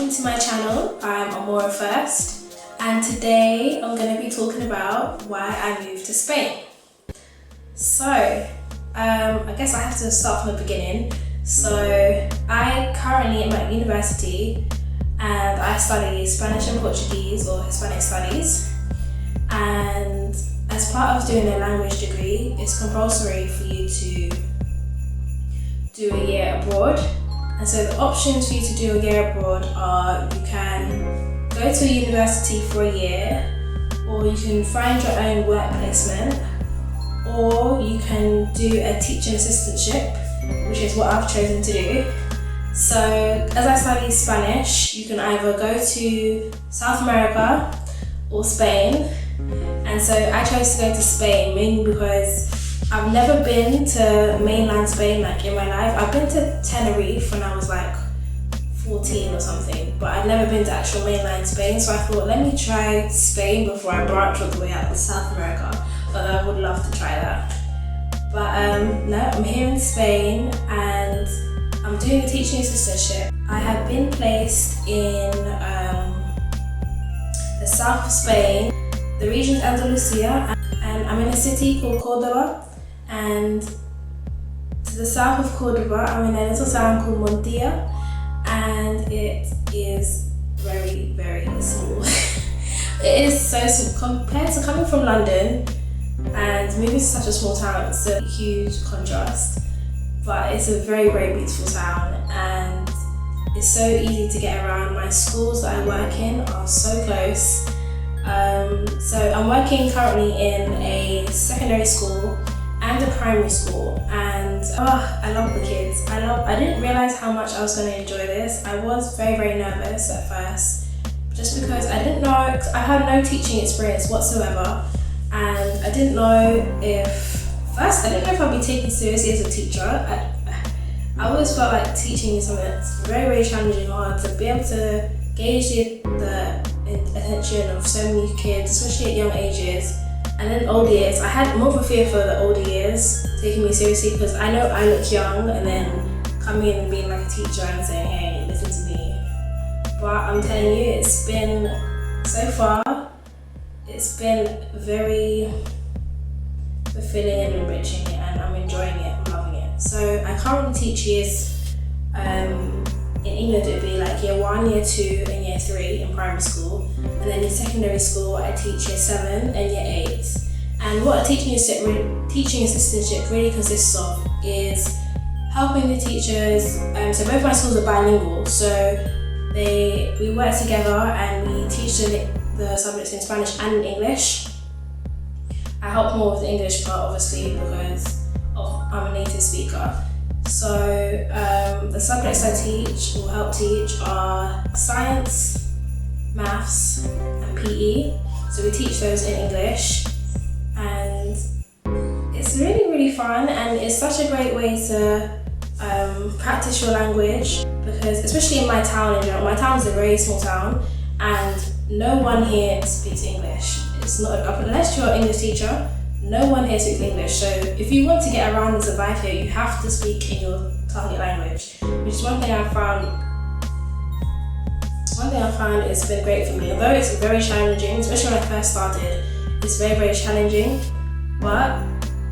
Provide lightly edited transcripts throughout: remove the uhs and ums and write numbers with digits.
welcome to my channel. I'm Amora.first, and today I'm going to be talking about why I moved to Spain. So, I guess I have to start from the beginning. So, I currently am at university and I study Spanish and Portuguese or Hispanic studies. And as part of doing a language degree, it's compulsory for you to do a year abroad. And so the options for you to do a year abroad are you can go to a university for a year, or you can find your own work placement, or you can do a teaching assistantship, which is what I've chosen to do. So as I study Spanish, you can either go to South America or Spain. And so I chose to go to Spain mainly because I've never been to mainland Spain like in my life. I've been to Tenerife when I was like 14 or something, but I've never been to actual mainland Spain. So I thought, let me try Spain before I branch all the way out to South America. Although I would love to try that. But no, I'm here in Spain and I'm doing a teaching assistantship. I have been placed in the south of Spain. The region is Andalusia, and I'm in a city called Cordoba. And to the south of Cordoba, I'm in a little town called Montilla, and it is very, very small. It is so small compared to coming from London and moving to such a small town. It's a huge contrast, but it's a very, very beautiful town, and it's so easy to get around. My schools that I work in are so close. So I'm working currently in a secondary school and a primary school, and I love the kids. I didn't realise how much I was going to enjoy this. I was very, very nervous at first, just because I didn't know, I had no teaching experience whatsoever, and I didn't know if I'd be taken seriously as a teacher. I always felt like teaching is something that's very, very challenging, hard to be able to gauge the attention of so many kids, especially at young ages. And then older years, I had more of a fear for the older years taking me seriously, because I know I look young, and then coming in and being like a teacher and saying, hey, listen to me. But I'm telling you, it's been, so far, it's been very fulfilling and enriching, and I'm enjoying it, I'm loving it. So I currently teach years, in England it would be like year 1, year 2 and year 3 in primary school, and then in secondary school I teach year 7 and year 8. And what a teaching assistantship really consists of is helping the teachers. So both my schools are bilingual, so we work together and we teach the subjects in Spanish and in English. I help more with the English part obviously because I'm a native speaker. So the subjects I teach or help teach are science, maths and PE. So we teach those in English, and it's really, really fun, and it's such a great way to practice your language, because especially in my town, my town is a very small town and no one here speaks English. It's not, unless you're an English teacher, no one here speaks English. So if you want to get around and survive here, you have to speak in your target language, which is one thing I found it's been great for me. Although it's very challenging, especially when I first started, it's very, very challenging. But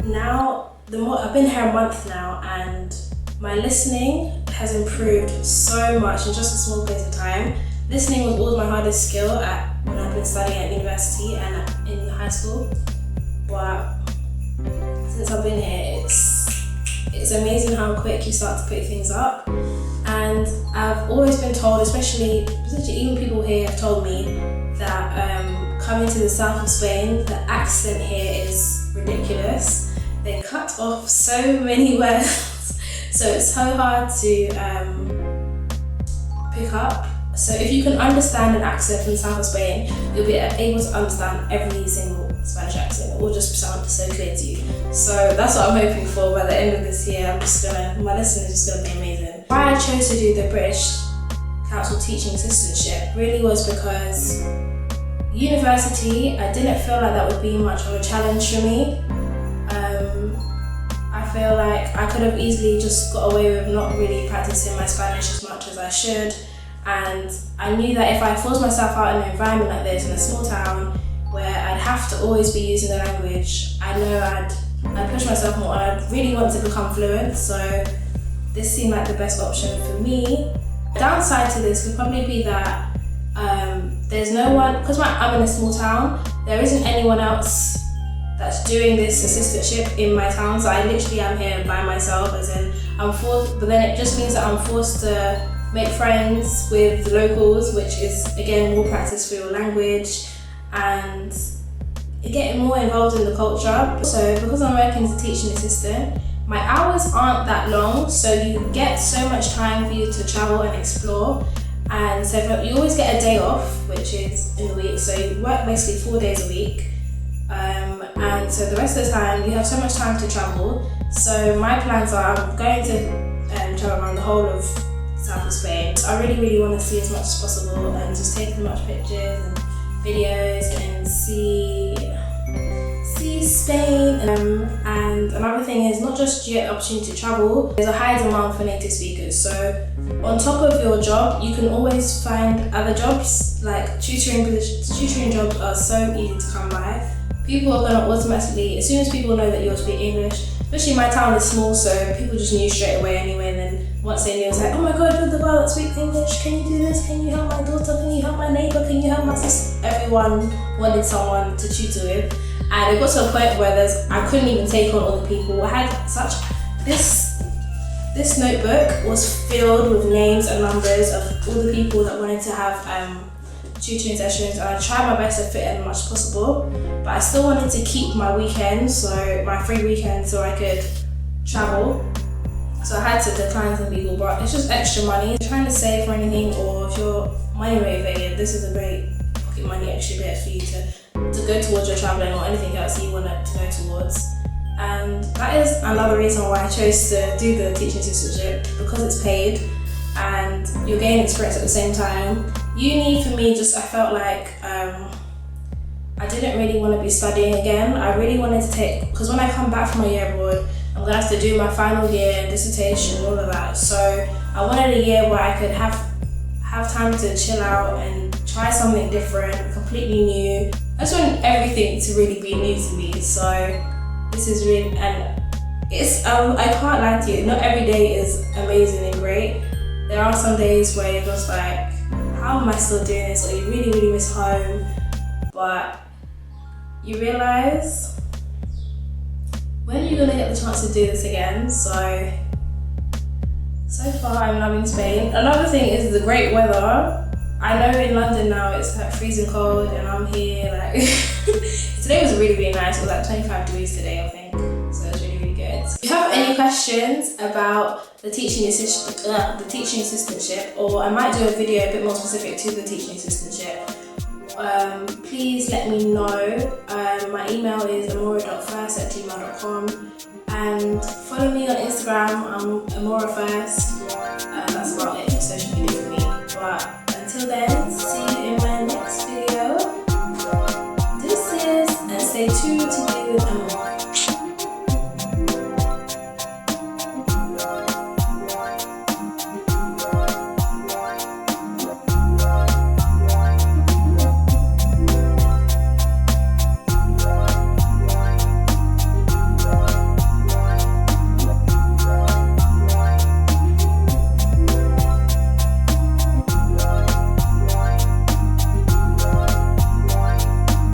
now, I've been here a month now, and my listening has improved so much in just a small space of time. Listening was always my hardest skill when I've been studying at university and in high school. But since I've been here, it's amazing how quick you start to pick things up. And I've always been told, especially even people here have told me that coming to the south of Spain, the accent here is ridiculous. They cut off so many words, so it's so hard to pick up. So if you can understand an accent from the south of Spain, you'll be able to understand every single Spanish accent. It will just sound so clear to you. So that's what I'm hoping for by the end of this year. My listening is just gonna be amazing. Why I chose to do the British Council Teaching Assistantship really was because university, I didn't feel like that would be much of a challenge for me. I feel like I could have easily just got away with not really practicing my Spanish as much as I should. and I knew that if I forced myself out in an environment like this in a small town where I'd have to always be using the language, I know I'd push myself more and I'd really want to become fluent, so this seemed like the best option for me. The downside to this could probably be that there's no one, because I'm in a small town, there isn't anyone else that's doing this assistantship in my town, so I literally am here by myself, as in I'm forced, but then it just means that I'm forced to make friends with the locals, which is again more practice for your language and getting more involved in the culture. So because I'm working as a teaching assistant, my hours aren't that long, so you get so much time for you to travel and explore. And so you always get a day off, which is in the week, so you work basically 4 days a week. And so the rest of the time you have so much time to travel. So my plans are I'm going to travel around the whole of south of Spain. I really want to see as much as possible and just take as much pictures and videos and see Spain. And another thing is not just you get the opportunity to travel, there's a high demand for native speakers. So on top of your job, you can always find other jobs, like tutoring positions. Tutoring jobs are so easy to come by. People are going to automatically, as soon as people know that you speak English, especially my town is small, so people just knew straight away anyway. And then once they knew, it's like, oh my god, you're the girl that speaks English, can you do this, can you help my daughter, can you help my neighbour, can you help my sister? Everyone wanted someone to tutor with. And it got to a point where I couldn't even take on other people. I had this notebook was filled with names and numbers of all the people that wanted to have tutoring sessions, and I tried my best to fit in as much as possible, but I still wanted to keep my weekends, so my free weekends, so I could travel. So I had to decline some people, but it's just extra money. If you're trying to save for anything, or if you're money motivated, this is a great pocket money extra bit for you to go towards your traveling or anything else you want to go towards. And that is another reason why I chose to do the teaching assistantship, because it's paid and you're gaining experience at the same time. Uni for me, I felt like I didn't really want to be studying again. I really wanted to take, because when I come back from my year abroad, I'm going to have to do my final year, dissertation, all of that. So I wanted a year where I could have time to chill out and try something different, completely new. I just want everything to really be new to me. So this is really, and it's I can't lie to you, not every day is amazing and great. There are some days where you're just like, how am I still doing this? Or you really miss home, but you realise when you're gonna get the chance to do this again. So far I'm loving Spain. Another thing is the great weather. I know in London now it's like freezing cold, and I'm here like today was really nice. It was like 25 degrees today, I think, so it was really good. If you have any questions about the teaching assistantship, or I might do a video a bit more specific to the teaching assistantship, please let me know. My email is amora.first@gmail.com, and follow me on Instagram. I'm amora.first. That's about it for social media for me. But until then, see you in my next video. This is, and stay tuned to be with Amora.